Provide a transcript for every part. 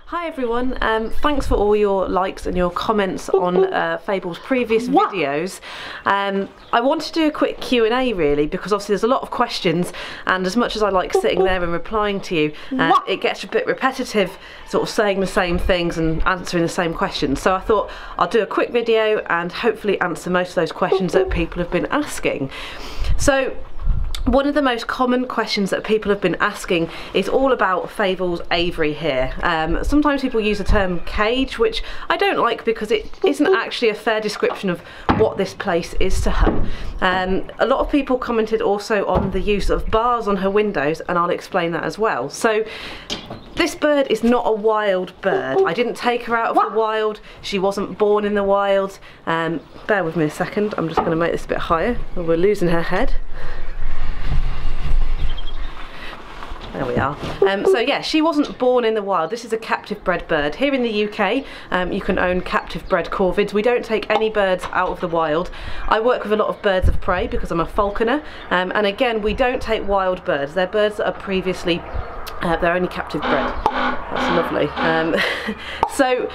Hi everyone, thanks for all your likes and your comments on Fable's previous videos. I want to do a quick Q&A really, because obviously there's a lot of questions, and as much as I like sitting there and replying to you, it gets a bit repetitive sort of saying the same things and answering the same questions. So I thought I'll do a quick video and hopefully answer most of those questions that people have been asking. So one of the most common questions that people have been asking is all about Fable's aviary here. Sometimes people use the term cage, which I don't like because it isn't actually a fair description of what this place is to her. A lot of people commented also on the use of bars on her windows, and I'll explain that as well. So this bird is not a wild bird. I didn't take her out of the wild. She wasn't born in the wild. Bear with me a second, I'm just going to make this a bit higher. We're losing her head. There we are. So yeah, she wasn't born in the wild. This is a captive bred bird. Here in the UK, you can own captive bred corvids. We don't take any birds out of the wild. I work with a lot of birds of prey because I'm a falconer. And again, we don't take wild birds. They're birds that are previously, they're only captive bred. That's lovely. So,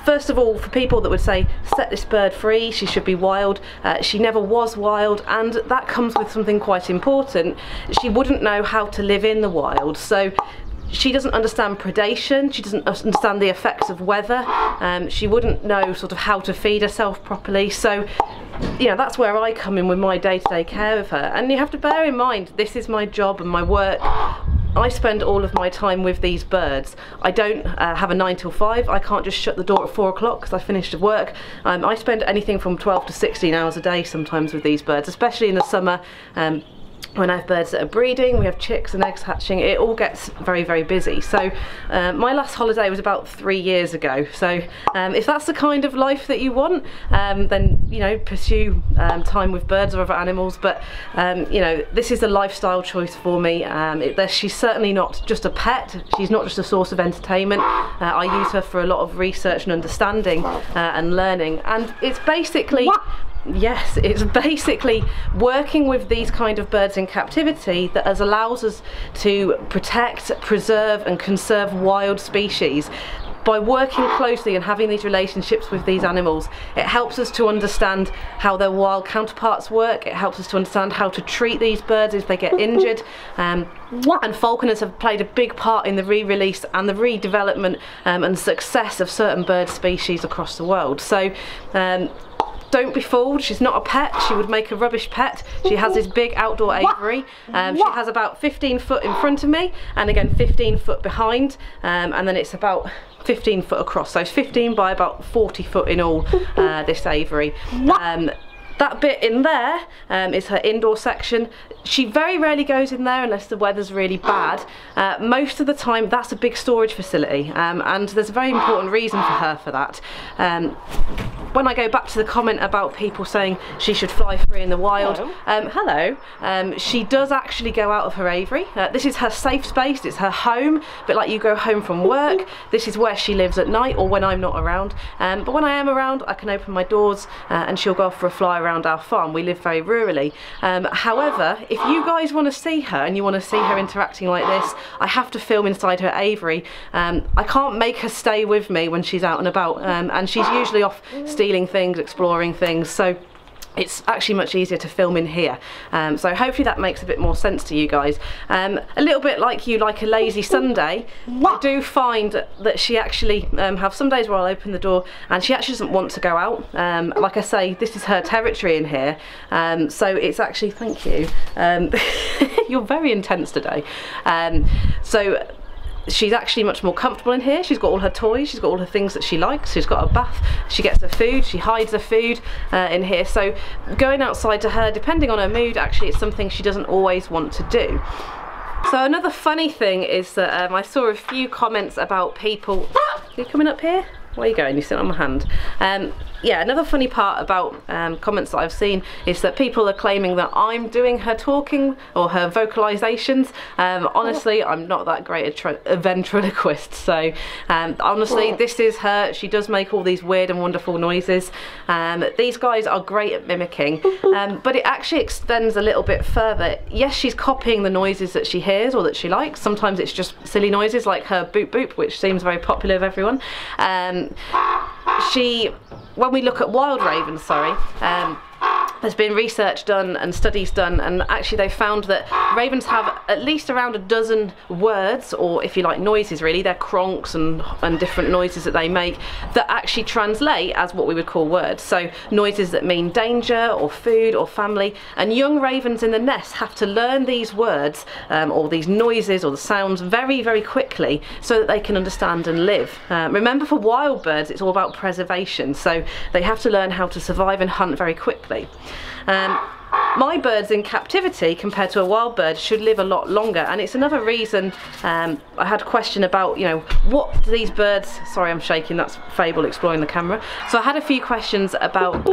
first of all, for people that would say, set this bird free, she should be wild, she never was wild, and that comes with something quite important. She wouldn't know how to live in the wild, so she doesn't understand predation, she doesn't understand the effects of weather, she wouldn't know sort of how to feed herself properly. So, you know, that's where I come in with my day-to-day care of her. And you have to bear in mind, this is my job and my work. I spend all of my time with these birds. I don't have a 9 till 5. I can't just shut the door at 4 o'clock because I finished work. I spend anything from 12 to 16 hours a day sometimes with these birds, especially in the summer. When I have birds that are breeding, we have chicks and eggs hatching, it all gets very, very busy. So my last holiday was about 3 years ago. So if that's the kind of life that you want, then, you know, pursue time with birds or other animals. But, you know, this is a lifestyle choice for me. She's certainly not just a pet. She's not just a source of entertainment. I use her for a lot of research and understanding and learning. And it's basically... Yes, it's basically working with these kind of birds in captivity that allows us to protect, preserve and conserve wild species. By working closely and having these relationships with these animals, it helps us to understand how their wild counterparts work. It helps us to understand how to treat these birds if they get injured. And falconers have played a big part in the re-release and the redevelopment and success of certain bird species across the world. So don't be fooled, she's not a pet. She would make a rubbish pet. She has this big outdoor aviary. She has about 15 foot in front of me and again 15 foot behind, and then it's about 15 foot across, so it's 15 by about 40 foot in all, this aviary. That bit in there is her indoor section. She very rarely goes in there unless the weather's really bad. Most of the time that's a big storage facility, and there's a very important reason for her for that. When I go back to the comment about people saying she should fly free in the wild, she does actually go out of her aviary. This is her safe space, it's her home, but like you go home from work, this is where she lives at night or when I'm not around. But when I am around, I can open my doors and she'll go off for a fly around our farm. We live very rurally. However, if you guys want to see her and you want to see her interacting like this, I have to film inside her aviary. I can't make her stay with me when she's out and about, and she's usually off stealing things, exploring things, so it's actually much easier to film in here. So hopefully that makes a bit more sense to you guys. A little bit like you like a lazy Sunday, I do find that she actually have some days where I'll open the door and she actually doesn't want to go out. Like I say, this is her territory in here, so it's actually, thank you, you're very intense today. So she's actually much more comfortable in here. She's got all her toys, she's got all her things that she likes, she's got a bath, she gets her food, she hides her food in here. So going outside to her, depending on her mood, actually it's something she doesn't always want to do. So another funny thing is that I saw a few comments about people... Are you coming up here? Where are you going? You're sitting on my hand. Yeah, another funny part about comments that I've seen is that people are claiming that I'm doing her talking or her vocalizations. Honestly, I'm not that great a ventriloquist, so honestly, this is her. She does make all these weird and wonderful noises. These guys are great at mimicking, but it actually extends a little bit further. Yes, she's copying the noises that she hears or that she likes. Sometimes it's just silly noises like her boop boop, which seems very popular with everyone. When we look at wild ravens, there's been research done and studies done, and actually they found that ravens have at least around a dozen words, or if you like noises really, they're cronks and different noises that they make that actually translate as what we would call words. So noises that mean danger or food or family, and young ravens in the nest have to learn these words or these noises or the sounds very, very quickly so that they can understand and live. Remember, for wild birds it's all about preservation, so they have to learn how to survive and hunt very quickly. My birds in captivity compared to a wild bird should live a lot longer, and it's another reason. I had a question about, you know, what do these birds, sorry I'm shaking, that's Fable exploring the camera. So I had a few questions about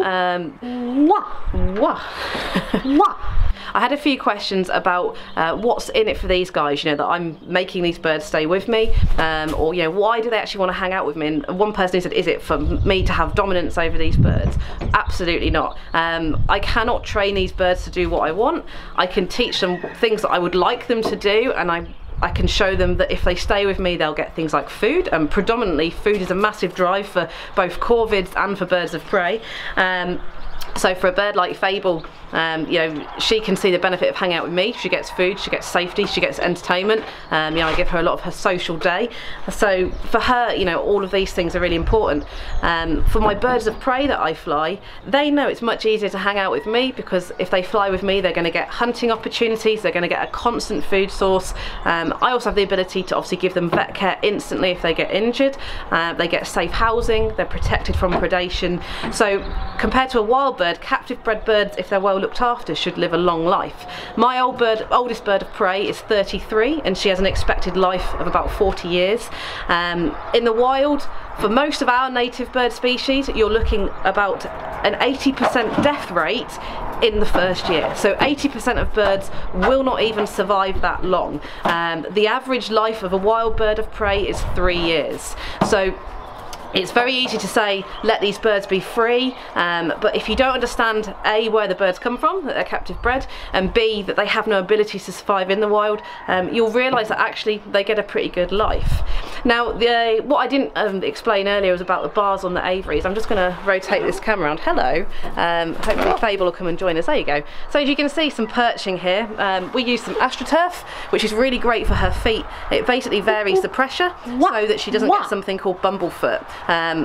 I had a few questions about what's in it for these guys, you know, that I'm making these birds stay with me, or, you know, why do they actually want to hang out with me? And one person who said, is it for me to have dominance over these birds? Absolutely not. I cannot train these birds to do what I want. I can teach them things that I would like them to do, and I can show them that if they stay with me they'll get things like food, and predominantly food is a massive drive for both corvids and for birds of prey. So for a bird like Fable, you know, she can see the benefit of hanging out with me. She gets food, she gets safety, she gets entertainment. You know, I give her a lot of her social day. So for her, you know, all of these things are really important. For my birds of prey that I fly, they know it's much easier to hang out with me, because if they fly with me they're going to get hunting opportunities, they're going to get a constant food source. I also have the ability to obviously give them vet care instantly if they get injured. They get safe housing, they're protected from predation. So compared to a wild bird, captive bred birds, if they're well looked after, should live a long life. My oldest bird of prey is 33, and she has an expected life of about 40 years. In the wild, for most of our native bird species, you're looking about an 80% death rate in the first year. So 80% of birds will not even survive that long. The average life of a wild bird of prey is 3 years. So it's very easy to say, let these birds be free, but if you don't understand A, where the birds come from, that they're captive bred, and B, that they have no ability to survive in the wild, you'll realise that actually they get a pretty good life. Now, what I didn't explain earlier was about the bars on the aviaries. I'm just going to rotate this camera around. Hello. Hopefully Fable will come and join us. There you go. So as you can see, some perching here. We use some AstroTurf, which is really great for her feet. It basically varies the pressure so that she doesn't get something called bumblefoot.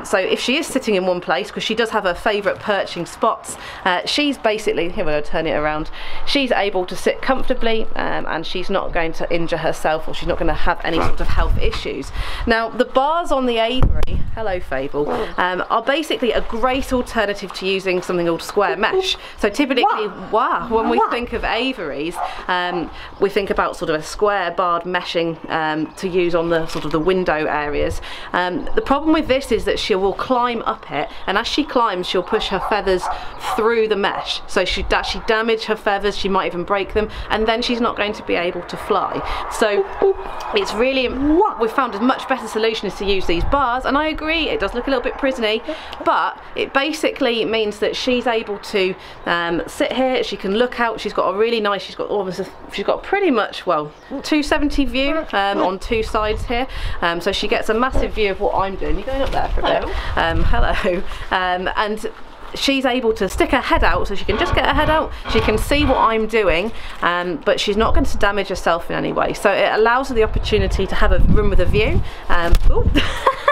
So if she is sitting in one place, because she does have her favourite perching spots, she's basically, here we'll turn it around, she's able to sit comfortably, and she's not going to injure herself, or she's not going to have any sort of health issues. Now, the bars on the aviary, hello Fable, are basically a great alternative to using something called square mesh. So typically, when we think of aviaries, we think about sort of a square barred meshing to use on the sort of the window areas. The problem with this is that she will climb up it, and as she climbs she'll push her feathers through the mesh, so she'd actually damage her feathers, she might even break them, and then she's not going to be able to fly. So it's really, we've found a much better solution is to use these bars, and I agree it does look a little bit prisony, but it basically means that she's able to sit here, she can look out, she's got a really nice, she's got pretty much, well, 270 view on two sides here, so she gets a massive view of what I'm doing. You're going up there for a bit. Hello. And she's able to stick her head out, so she can just get her head out, she can see what I'm doing, but she's not going to damage herself in any way. So it allows her the opportunity to have a room with a view.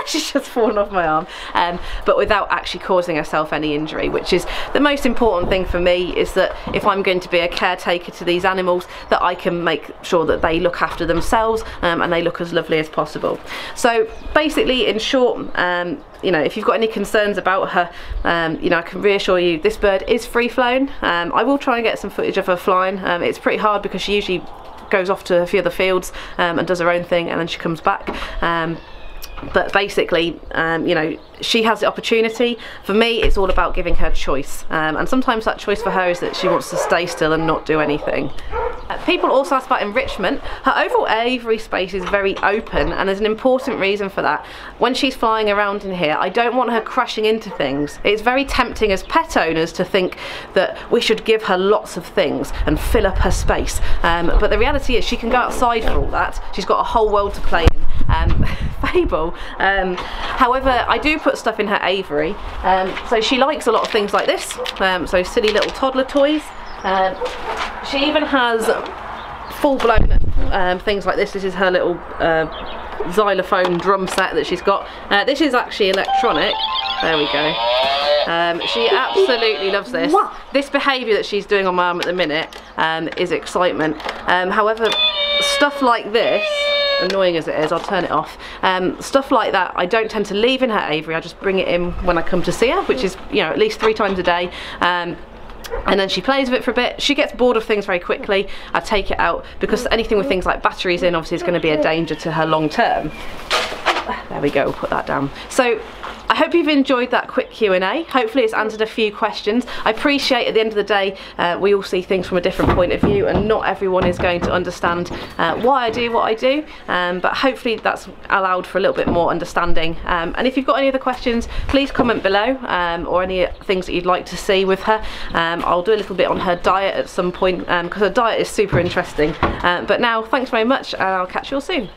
She's just fallen off my arm, but without actually causing herself any injury, which is the most important thing for me, is that if I'm going to be a caretaker to these animals, that I can make sure that they look after themselves and they look as lovely as possible. So basically, in short, you know, if you've got any concerns about her, you know, I can reassure you this bird is free flown. I will try and get some footage of her flying. It's pretty hard because she usually goes off to a few other fields and does her own thing, and then she comes back. But basically, you know, she has the opportunity. For me, it's all about giving her choice, and sometimes that choice for her is that she wants to stay still and not do anything. People also ask about enrichment. Her overall aviary space is very open, and there's an important reason for that. When she's flying around in here, I don't want her crashing into things. It's very tempting as pet owners to think that we should give her lots of things and fill up her space, but the reality is she can go outside for all that. She's got a whole world to play in. Fable, however, I do put stuff in her aviary, so she likes a lot of things like this, so silly little toddler toys. She even has full-blown things like this. This is her little xylophone drum set that she's got. This is actually electronic. There we go. She absolutely loves this. This behaviour that she's doing on my arm at the minute is excitement. However, stuff like this, annoying as it is, I'll turn it off. Stuff like that I don't tend to leave in her aviary. I just bring it in when I come to see her, which is, you know, at least 3 times a day. And then she plays with it for a bit. She gets bored of things very quickly. I take it out, because anything with things like batteries in obviously is going to be a danger to her long term. There we go, put that down. So I hope you've enjoyed that quick Q&A. Hopefully it's answered a few questions. I appreciate at the end of the day we all see things from a different point of view, and not everyone is going to understand why I do what I do, but hopefully that's allowed for a little bit more understanding. And if you've got any other questions, please comment below, or any things that you'd like to see with her. I'll do a little bit on her diet at some point, because her diet is super interesting. But now, thanks very much, and I'll catch you all soon.